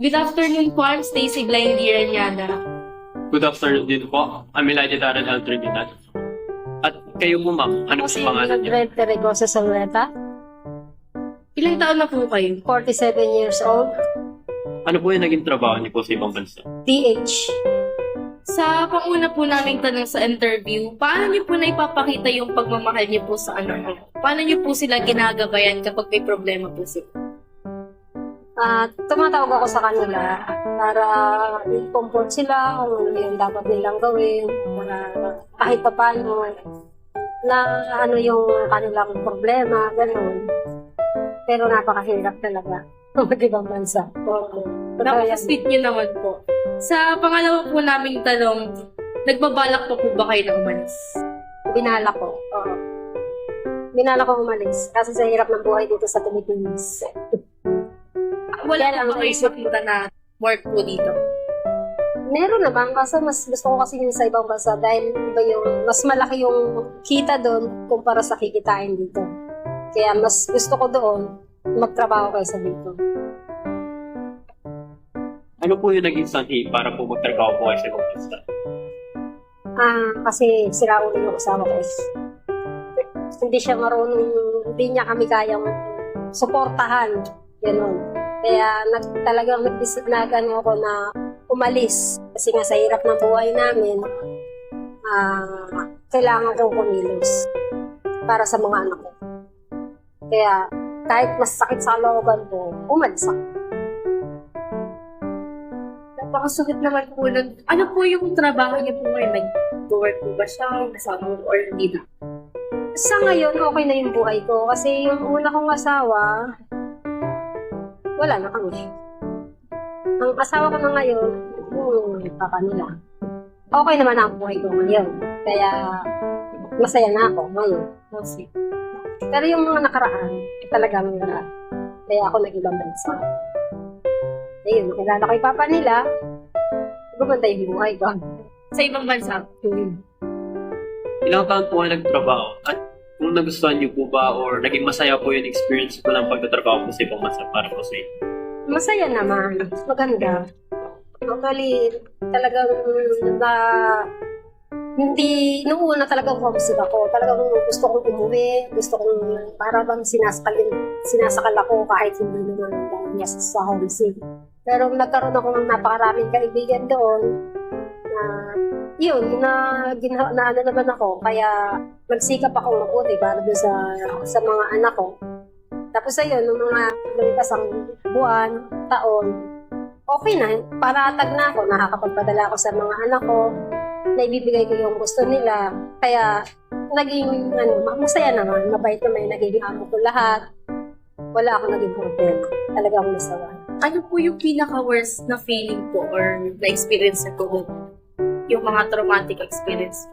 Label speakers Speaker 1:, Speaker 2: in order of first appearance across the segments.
Speaker 1: Good afternoon po, I'm Stacy Blindy Ranyada.
Speaker 2: Good afternoon din po. I'm Elijah Darren L. Trinidad. At kayo po ma'am, ano
Speaker 3: Ako
Speaker 2: po pangalan niyo?
Speaker 3: Red Terregosa Salveta,
Speaker 1: Ilang taon na po kayo?
Speaker 3: 47 years old,
Speaker 2: Ano po yung naging trabaho niyo po sa ibang bansa?
Speaker 3: DH.
Speaker 1: Sa panguna po naming tanong sa interview, paano niyo po na ipapakita yung pagmamahal niyo po sa anak niyo? Paano niyo po sila ginagabayan kapag may problema po sila?
Speaker 3: Tumatawag ako sa kanila para i-comfort sila kung ano yung dapat nilang gawin, para kahit pa paano na ano yung kanilang problema, gano'n. Pero napakahirap talaga kung mag-ibang bansa.
Speaker 1: Napaka-sweet niyo naman po. Sa pangalawa po naming tanong, nagbabalak po ba kayo ng umalis?
Speaker 3: Binala ko. Oo. Binala ko umalis kasi sa hirap ng buhay dito sa Philippines.
Speaker 1: Wala
Speaker 3: Kaya
Speaker 1: po ba
Speaker 3: lang,
Speaker 1: kayo makita na work po dito?
Speaker 3: Meron naman kasi mas gusto ko kasi yun sa ibang bansa dahil iba yung mas malaki yung kita doon kumpara sa kikitain dito. Kaya mas gusto ko doon magtrabaho kaysa dito.
Speaker 2: Ano po yung naging sanhi para po magtrabaho po kayo sa ibang bansa?
Speaker 3: Kasi sira ulo yung asawa ko. Hindi siya marunong, hindi niya kami kayang suportahan. Ganun. Kaya talagang nag-disipnagan ako na umalis. Kasi nga sa hirap ng buhay namin, kailangan kong kumilos para sa mga anak ko. Kaya kahit mas sakit sa looban ko, umalis ako.
Speaker 1: Napakasugit naman po nun. Ano po yung trabaho niyo po ngayon? Nag-work po ba siya? Kasama mo or hindi na?
Speaker 3: Sa ngayon, okay na yung buhay ko. Kasi yung una kong asawa, wala na kami. Ang asawa ko na ngayon, nila. Okay naman ang buhay ko ngayon. Kaya, masaya na ako ngayon. Pero yung mga nakaraan, talagang kaya ako nag-ibang bansa. Ayun, nakilala ko yung papa nila, gumanda yung buhay ko.
Speaker 1: Sa ibang bansa?
Speaker 2: Ilang taon po kayo nagtrabaho? At kung nagustuhan niyo po ba or naging masaya po yung experience po ng pagtatrabaho po sa ibang bansa para po sa inyo?
Speaker 3: Masaya naman. Maganda. Actually, talagang hindi, nung una talagang homesick ako. Talagang gusto kong umuwi. Gusto kong para bang sinasakal ako kahit hindi naman dahil niya sa homesick. Pero nagkaroon ako ng napakaraming kaibigan doon na yun, na ano naman ako. Kaya magsikap ako mabuti para doon sa mga anak ko. Tapos ayun, nung mga lumipas ang buwan, taon, okay na. Paratag na ako. Nakakapagpadala ako sa mga anak ko. Naibibigay ko yung gusto nila. Kaya naging masaya naman. Mabait naman yung naging amo ko lahat. Wala akong naging problema. Talagang masawa.
Speaker 1: Ano po yung pinaka-worst na feeling po or na-experience na po? Yung mga traumatic experience?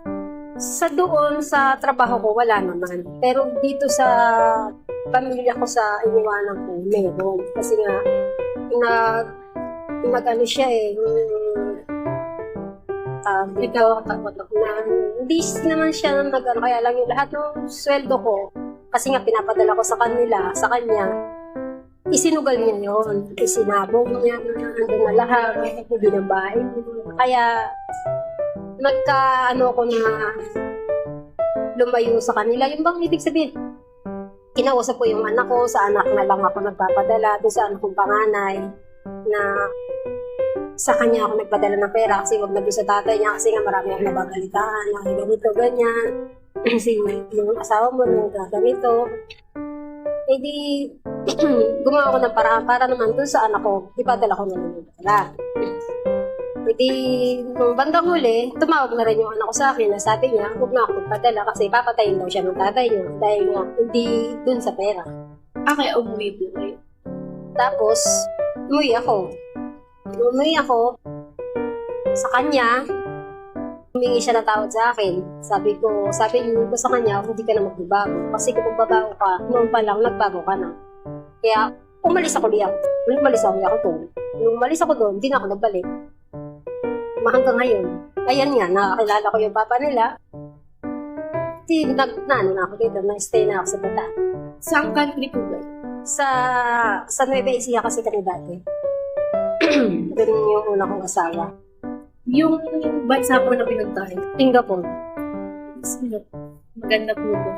Speaker 3: Sa doon, sa trabaho ko, wala naman. Pero dito sa pamilya ko sa iniwanan ko, meron. Kasi nga, nag-ano siya
Speaker 1: Ikaw takot ako.
Speaker 3: hindi naman siya nag-ano, kaya lang yung lahat ng sweldo ko, kasi nga pinapadala ko sa kanya, isinugal niya yun. Isinabong niya, nandun na lahat, hindi na bahay. Kaya, ko na lumayo sa kanila. Yung bang ibig sabihin, kinausap ko yung anak ko, sa anak na lang ako nagpapadala, doon sa anak kong panganay, na sa kanya ako nagpadala ng pera kasi wag na doon sa tatay niya kasi nga marami akong nababalitaan, na ganito, ganyan. Kasi yung asawa mo nang gaganito. Eh di, gumawa ko ng paraan para naman doon sa anak ko, ipadala ko na lang yung pera. E di, nung bandang huli, tumawag na rin yung anak ko sa akin na sabi niya, huwag na ako magpadala kasi papatayin daw siya ng tatay niya dahil nga hindi dun sa pera.
Speaker 1: Kaya umuwi po kayo.
Speaker 3: Tapos, umuwi ako sa kanya, humingi siya ng tawad sa akin. Sabi ko sa kanya, hindi ka na magbabago. Kasi kung magbabago ka, noon pa lang, nagbago ka na. Kaya, umalis ako doon. Nung umalis ako doon, hindi na ako nagbalik. Hanggang ngayon. Ayan nga, nakakilala ko yung papa nila. Na ako dito, na-stay na ako sa Bataan.
Speaker 1: Saan country po ba?
Speaker 3: Sa Nueva Ecija kasi kami dati. Doon yung una kong asawa.
Speaker 1: Yung bansa po na pinuntahan.
Speaker 3: Singapore.
Speaker 1: Maganda po po.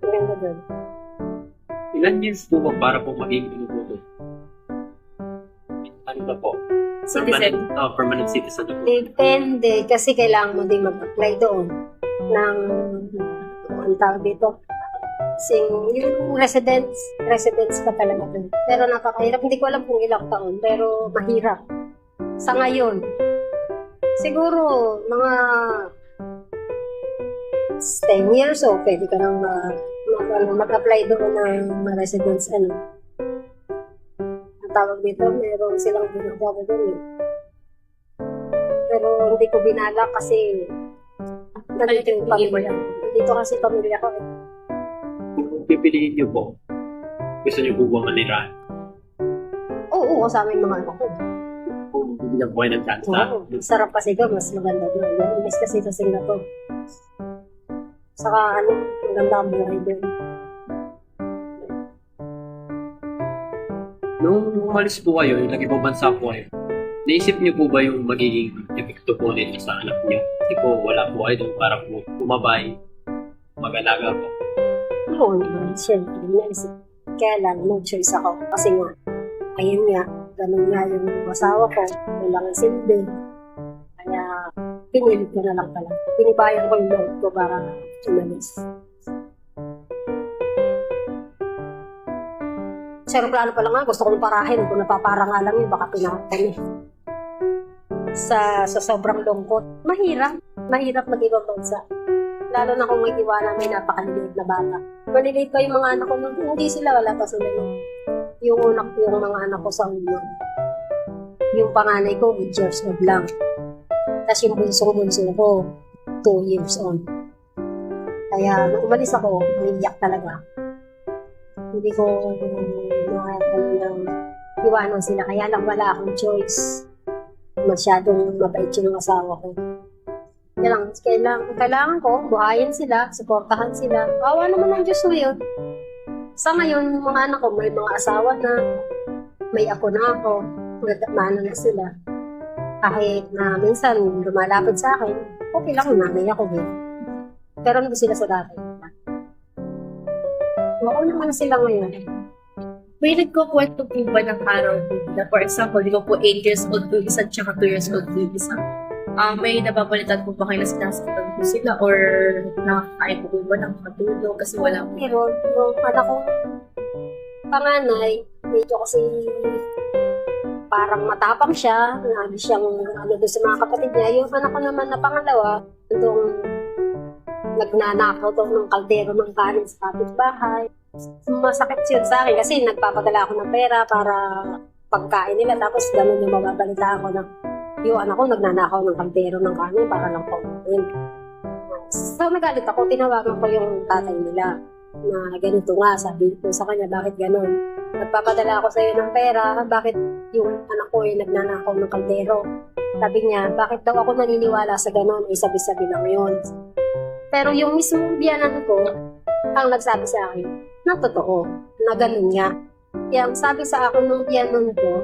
Speaker 3: Maganda doon.
Speaker 2: Ilan years po ba para po maging pinuputo? Ano ba po?
Speaker 1: Citizen.
Speaker 2: Permanent citizen na po.
Speaker 3: Depende, kasi kailangan mo din mag-apply doon ng, ang tawag dito, yung residence pa talaga doon. Pero napakahirap, hindi ko alam kung ilang taon, pero mahirap. Sa ngayon, siguro mga 10 years o pwede ka nang mag-apply doon ng residence, ang tawag dito, meron silang ginagawa doon eh. Pero hindi ko binala kasi nandito yung pamilya. Dito kasi pamilya ko eh.
Speaker 2: Kung pipiliin niyo po, gusto niyo po ba manirahan?
Speaker 3: Oo, kasama yung mga anak ko.
Speaker 2: Kung bibigyan po kayo ng chance na
Speaker 3: Oo, sarap kasi doon, mas maganda doon. Inis kasi sa Singapore. Saka maganda ang buhay doon.
Speaker 2: nung umalis po kayo, yung nag-ibang bansa po kayo, naisip niyo po ba yung magiging epekto po nito sa anak niyo? Kasi po, wala po kayo doon para po bumabay, mag-alaga po.
Speaker 3: Oo naman, syempre, naisip. Kaya lang, no choice ako. Kasi nga, ayun nga, ganun nga yung asawa ko, walang silbi. Kaya, pinilit ko na lang pala. Pinibayan ko yung loob ko para umalis. Sa aeroplano pa lang nga, gusto kong parahin. Kung napapara nga lang yun, baka pinakatan eh. Sa sobrang lungkot, mahirap mag-ibang bansa. Lalo na kung may iwanan, may napakaliliit na bata. Maliliit pa yung mga anak ko, hindi sila, wala pa sila. Yung mga anak ko sa ulo. Yung panganay ko, 8 years old lang. Tapos yung bunso ko, 2 years old. Kaya, nung umalis ako, umiiyak talaga. Hindi ko iwanan sila. Kaya lang wala akong choice. Masyadong mabait yung asawa ko. Kailangan ko, buhayin sila, suportahan sila. Awa naman ng Diyos ngayon. Sa ngayon, mga anak ko, may mga asawa na, may ako na ako, nagmana na sila. Kahit na minsan lumalapit sa akin, okay lang, nanay ako eh. Pero hindi sila sa dati. Oo naman sila ngayon.
Speaker 1: May nagkukwento po ba ng araw po na, for example, di ba po 8 years old po isa, tsaka 2 years old po isa? May napapalitan po ba kayo na sinasaktan po sila or nakakain po ba ng matulog kasi wala po?
Speaker 3: Pero yung anak kong panganay, medyo kasi parang matapang siya, lagi siyang doon sa mga kapatid niya. Yung anak ko naman na pangalawa, doon nagnanakaw daw ng kaldero ng kanin sa kapitbahay. Masakit yun sa akin kasi nagpapadala ako ng pera para pagkain nila, tapos gano'n yung mababalita ako ng yung anak ko nagnanakaw ng kaldero ng kanin para lang pagkain. So nagalit ako, tinawagan ko yung tatay nila na ganito nga, sabi ko sa kanya, bakit gano'n? Nagpapadala ako sa iyo ng pera, bakit yung anak ko ay nagnanakaw ng kaldero? Sabi niya, bakit daw ako naniniwala sa gano'n? Eh, sabi-sabi lang yun. Pero yung mismong biyanan ko, ang nagsabi sa akin, na totoo, na gano'n nga. Kaya ang sabi sa akin ng biyanan ko,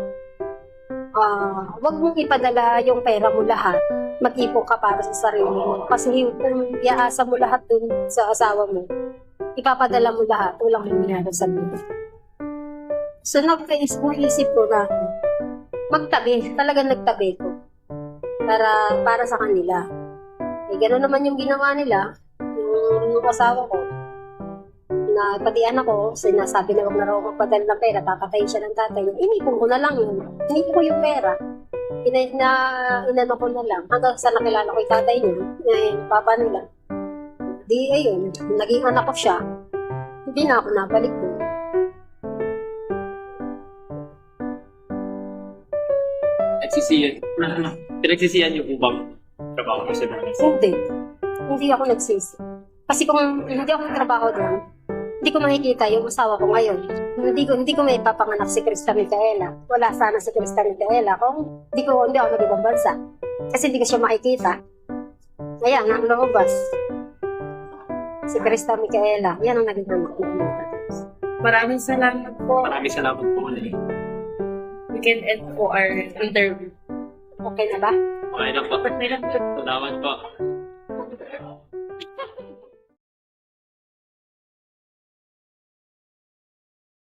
Speaker 3: wag mong ipadala yung pera mo lahat, mag-ipon ka para sa sarili mo. Kasi kung iaasa mo lahat dun sa asawa mo, ipapadala mo lahat, walang mangyayari sa mundo. So nag-isip ko na magtabi, talagang nagtabi ko para sa kanila. Eh, gano'n naman yung ginawa nila, yung asawa ko, na pati anak ko, sinasabi na huwag na raw magpadala ng pera, papatayin siya ng tatay. Inipon ko na lang yun. Inipon ko yung pera. Inano ko na lang. Hanggang sa nakilala ko yung tatay niya, yung papa nila. Di, ayun, naging anak ko siya. Hindi na ako nabalik doon.
Speaker 2: Pinagsisiyan niyo po bang trabaho ko sa mga?
Speaker 3: Hindi ako nagsisi. Kasi kung hindi ako nagtrabaho doon, hindi ko makikita yung asawa ko ngayon. Hindi ko may papanganak si Krista Micaela. Wala sana si Krista Micaela kung hindi ako nag-ibang bansa. Kasi hindi ko siya makikita. Ayan, ang lumabas. Si Krista Micaela. Yan ang naging anak ko.
Speaker 1: Maraming salamat po.
Speaker 2: Maraming salamat po ulit.
Speaker 1: we can end po our interview.
Speaker 3: Okay na ba?
Speaker 2: Okay na po.
Speaker 1: May lang
Speaker 2: Salamat po.